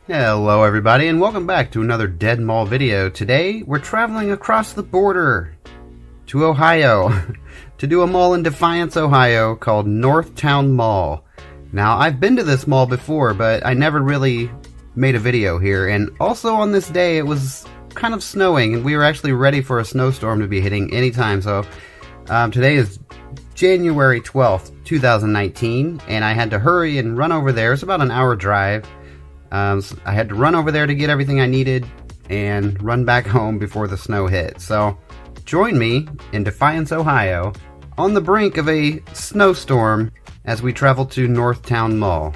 Hello everybody and welcome back to another Dead Mall video. Today we're traveling across the border to Ohio to do a mall in Defiance, Ohio called Northtowne Mall. Now I've been to this mall before, but I never really made a video here, and also on this day it was kind of snowing and we were actually ready for a snowstorm to be hitting anytime. So today is January 12th, 2019, and I had to hurry and run over there. It's about an hour drive. So I had to run over there to get everything I needed and run back home before the snow hit. So join me in Defiance, Ohio on the brink of a snowstorm as we travel to Northtowne Mall.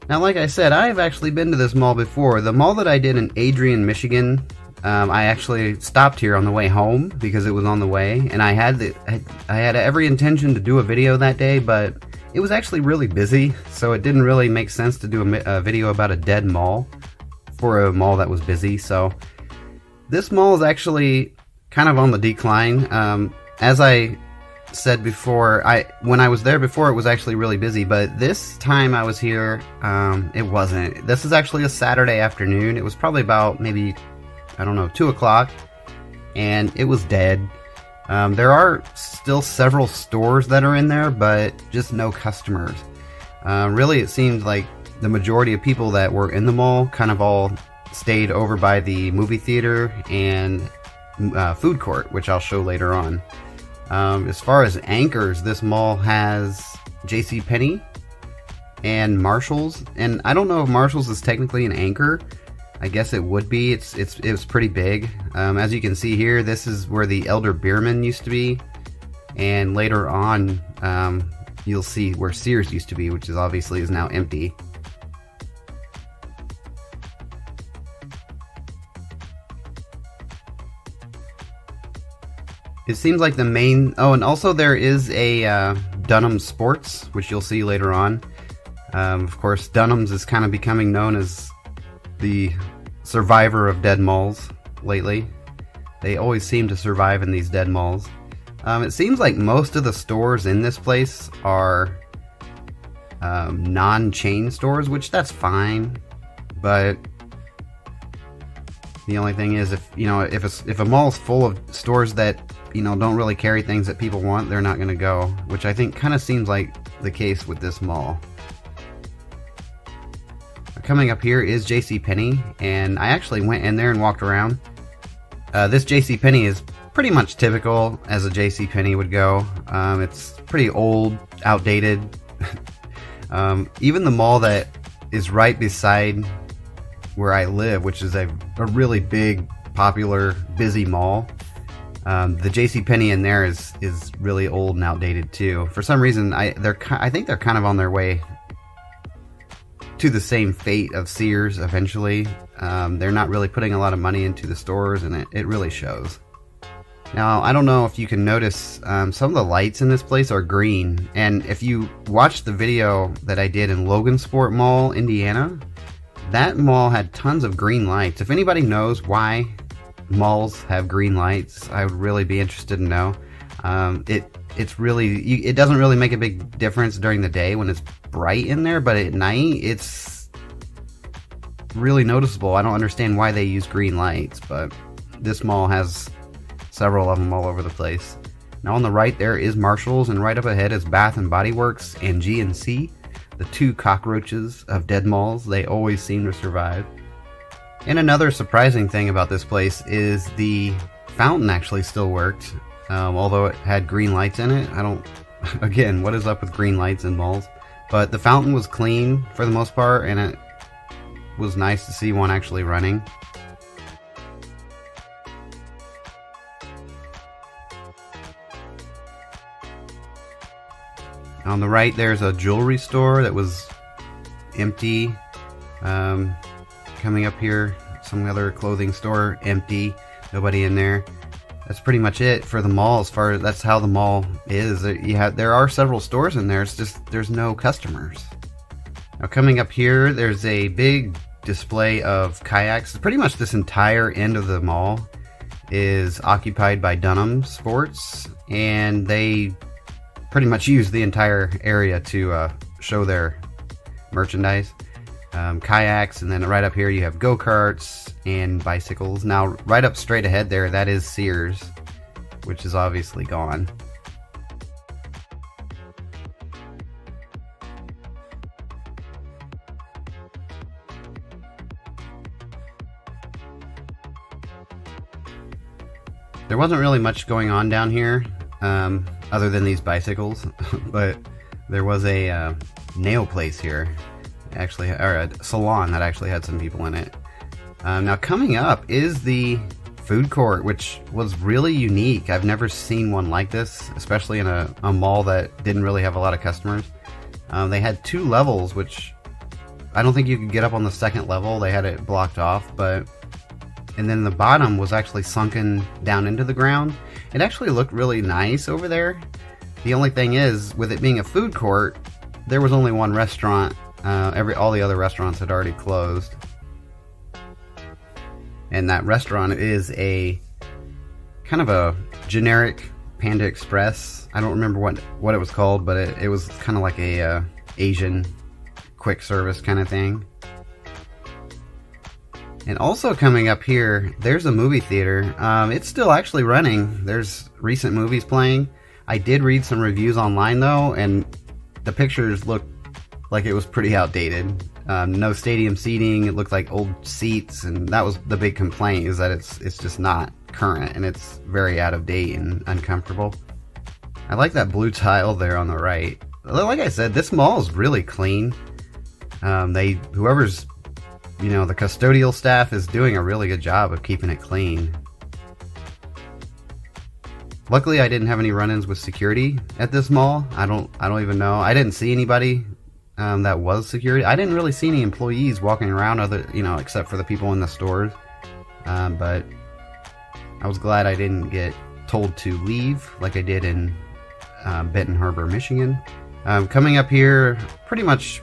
Now, like I said, I've actually been to this mall before. The mall that I did in Adrian, Michigan, I actually stopped here on the way home because it was on the way, and I had every intention to do a video that day, but it was actually really busy, so it didn't really make sense to do a video about a dead mall for a mall that was busy. So this mall is actually kind of on the decline. As I said before, when I was there before, it was actually really busy, but this time I was here, it wasn't. This is actually a Saturday afternoon. It was probably about maybe, I don't know, 2 o'clock, and it was dead. There are still several stores that are in there, but just no customers. Really, it seemed like the majority of people that were in the mall kind of all stayed over by the movie theater and food court, which I'll show later on. As far as anchors, this mall has JCPenney and Marshalls, and I don't know if Marshalls is technically an anchor. I guess it would be. It was pretty big. As you can see here, this is where the Elder Beerman used to be, and later on you'll see where Sears used to be, which is obviously is now empty. It seems like the main... Oh, and also there is a Dunhams Sports, which you'll see later on. Of course, Dunhams is kind of becoming known as the survivor of dead malls lately. They always seem to survive in these dead malls. It seems like most of the stores in this place are non-chain stores, which that's fine, but the only thing is, if a mall's full of stores that don't really carry things that people want, they're not going to go, which I think kind of seems like the case with this mall. Coming up here is JCPenney, and I actually went in there and walked around. This JCPenney is pretty much typical as a JCPenney would go. It's pretty old, outdated. Even the mall that is right beside where I live, which is a really big, popular, busy mall, the JCPenney in there is really old and outdated too. For some reason, I think they're kind of on their way to the same fate of Sears eventually. They're not really putting a lot of money into the stores, and it really shows. Now, I don't know if you can notice, some of the lights in this place are green, and if you watch the video that I did in Logansport Mall, Indiana, that mall had tons of green lights. If anybody knows why malls have green lights, I would really be interested to know. It doesn't really make a big difference during the day when it's bright in there, but at night it's really noticeable. I don't understand why they use green lights, but this mall has several of them all over the place. Now on the right there is Marshalls, and right up ahead is Bath and Body Works and G&C, the two cockroaches of dead malls. They always seem to survive. And another surprising thing about this place is the fountain actually still worked. Although it had green lights in it. Again, what is up with green lights in malls? But the fountain was clean for the most part, and it was nice to see one actually running. On the right, there's a jewelry store that was empty. Coming up here, some other clothing store, empty, nobody in there. That's pretty much it for the mall. That's how the mall is. There are several stores in there. It's just there's no customers. Now coming up here, there's a big display of kayaks. Pretty much this entire end of the mall is occupied by Dunhams Sports, and they pretty much use the entire area to show their merchandise. kayaks, and then right up here you have go-karts and bicycles. Now, right up straight ahead there, that is Sears, which is obviously gone. There wasn't really much going on down here, other than these bicycles, but there was a nail place here, actually, or a salon that actually had some people in it. Now coming up is the food court, which was really unique. I've never seen one like this, especially in a mall that didn't really have a lot of customers. They had 2 levels, which I don't think you could get up on the 2nd level. They had it blocked off, and then the bottom was actually sunken down into the ground. It actually looked really nice over there. The only thing is, with it being a food court, there was only one restaurant. All the other restaurants had already closed. And that restaurant is a kind of a generic Panda Express. I don't remember what it was called, but it was kind of like a Asian quick service kind of thing. And also coming up here, there's a movie theater. It's still actually running. There's recent movies playing. I did read some reviews online though, and the pictures looked like it was pretty outdated. No stadium seating. It looked like old seats, and that was the big complaint, is that it's just not current, and it's very out of date and uncomfortable. I like that blue tile there on the right. Like I said, this mall is really clean. Whoever's the custodial staff is doing a really good job of keeping it clean. Luckily, I didn't have any run-ins with security at this mall. I don't even know. I didn't see anybody that was security. I didn't really see any employees walking around, except for the people in the stores. But I was glad I didn't get told to leave like I did in Benton Harbor, Michigan. Coming up here, pretty much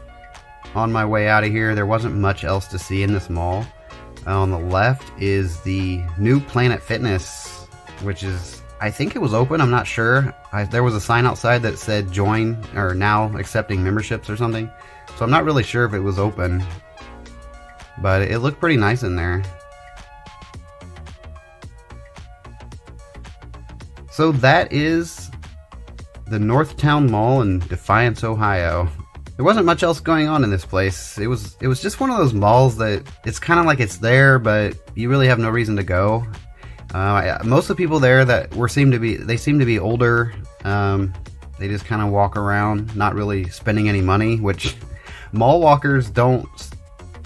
on my way out of here, there wasn't much else to see in this mall. On the left is the new Planet Fitness, which is, I think it was open, I'm not sure. There was a sign outside that said join, or now accepting memberships or something. So I'm not really sure if it was open, but it looked pretty nice in there. So that is the Northtowne Mall in Defiance, Ohio. There wasn't much else going on in this place. It was just one of those malls that it's kind of like it's there, but you really have no reason to go. Most of the people there seem to be older. They just kind of walk around, not really spending any money, which mall walkers don't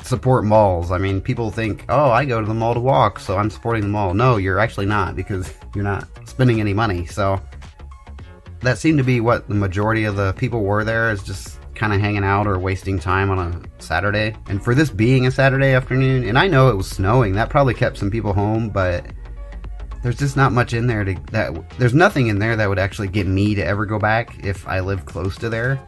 support malls. I mean, people think, oh, I go to the mall to walk, so I'm supporting the mall. No, you're actually not, because you're not spending any money. So that seemed to be what the majority of the people were there, is just kind of hanging out or wasting time on a Saturday. And for this being a Saturday afternoon, and I know it was snowing, that probably kept some people home, but there's just not much in there there's nothing in there that would actually get me to ever go back if I lived close to there.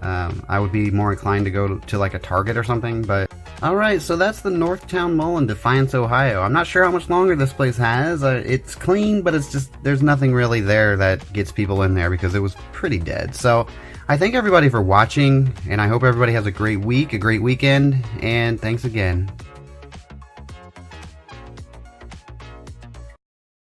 I would be more inclined to go to like a Target or something, but alright, so that's the Northtowne Mall in Defiance, Ohio. I'm not sure how much longer this place has. It's clean, but it's just, there's nothing really there that gets people in there because it was pretty dead. So I thank everybody for watching, and I hope everybody has a great week, a great weekend, and thanks again.